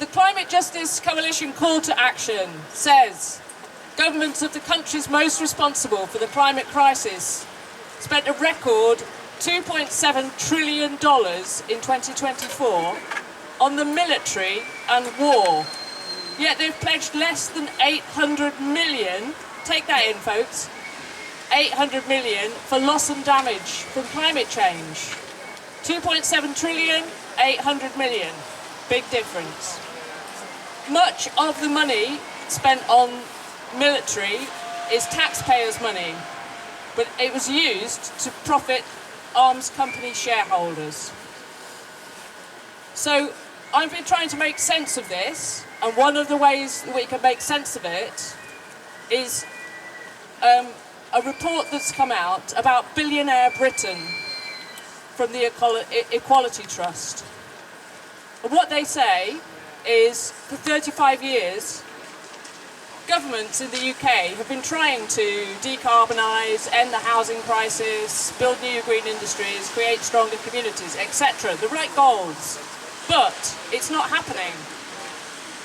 The Climate Justice Coalition call to action says governments of the countries most responsible for the climate crisis spent a record $2.7 trillion in 2024 on the military and war. Yet they've pledged less than 800 million, take that in folks, 800 million for loss and damage from climate change. 2.7 trillion, 800 million, big difference. Much of the money spent on military is taxpayers' money, but it was used to profit arms company shareholders. So I've been trying to make sense of this, and one of the ways that we can make sense of it is a report that's come out about billionaire Britain from the Equality Trust. And what they say is, for 35 years, governments in the UK have been trying to decarbonise, end the housing crisis, build new green industries, create stronger communities, etc. The right goals. But it's not happening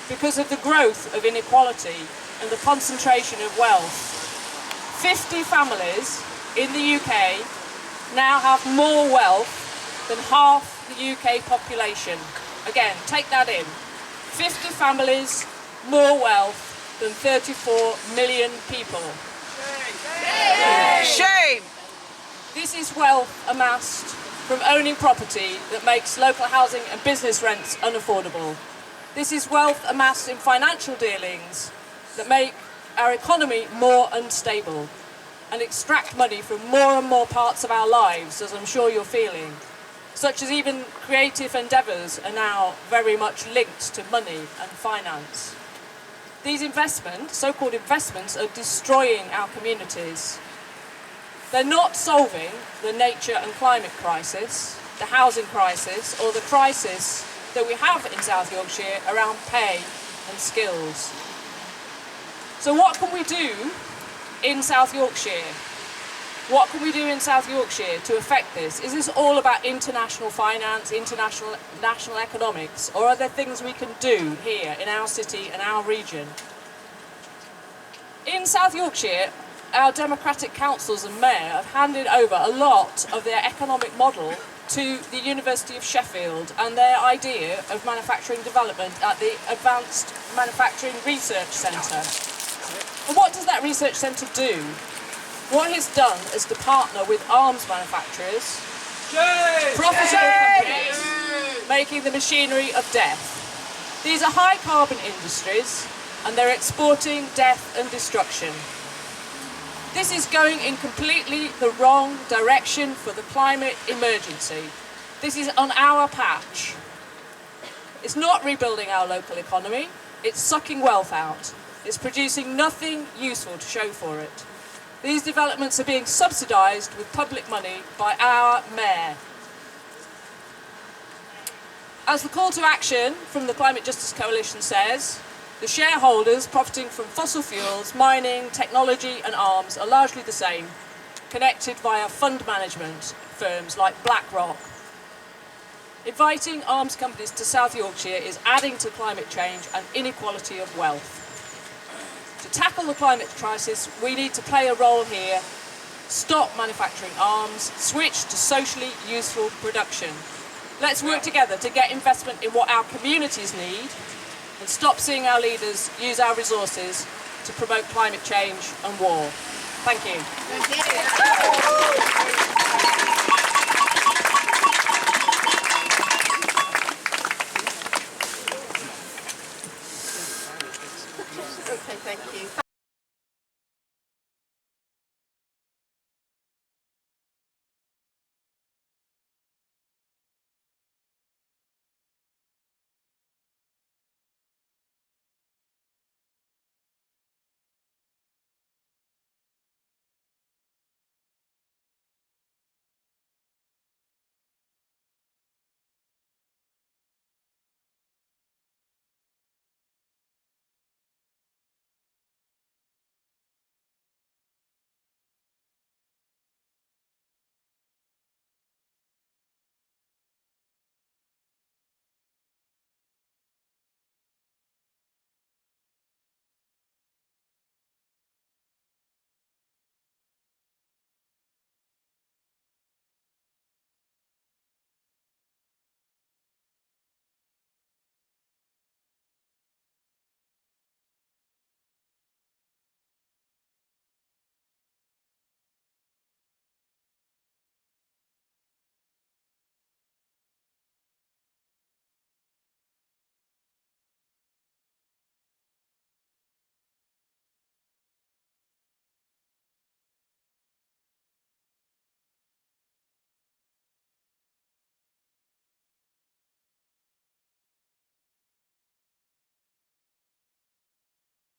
because of the growth of inequality and the concentration of wealth. 50 families in the UK now have more wealth than half the UK population. Again, take that in. 50 families, more wealth than 34 million people. Shame! This is wealth amassed from owning property that makes local housing and business rents unaffordable. This is wealth amassed in financial dealings that make our economy more unstable and extract money from more and more parts of our lives, as I'm sure you're feeling, such as even creative endeavours are now very much linked to money and finance. These investments, so-called investments, are destroying our communities. They're not solving the nature and climate crisis, the housing crisis, or the crisis that we have in South Yorkshire around pay and skills. So what can we do in South Yorkshire? What can we do in South Yorkshire to affect this? Is this all about international finance, national economics, or are there things we can do here in our city and our region? In South Yorkshire, our democratic councils and mayor have handed over a lot of their economic model to the University of Sheffield and their idea of manufacturing development at the Advanced Manufacturing Research Centre. And what does that research centre do? What it's done is to partner with arms manufacturers, profitable companies, making the machinery of death. These are high carbon industries and they're exporting death and destruction. This is going in completely the wrong direction for the climate emergency. This is on our patch. It's not rebuilding our local economy, it's sucking wealth out. It's producing nothing useful to show for it. These developments are being subsidised with public money by our mayor. As the call to action from the Climate Justice Coalition says, the shareholders profiting from fossil fuels, mining, technology and arms are largely the same, connected via fund management firms like BlackRock. Inviting arms companies to South Yorkshire is adding to climate change and inequality of wealth. To tackle the climate crisis, we need to play a role here, stop manufacturing arms, switch to socially useful production. Let's work together to get investment in what our communities need and stop seeing our leaders use our resources to promote climate change and war. Thank you. Okay, thank you.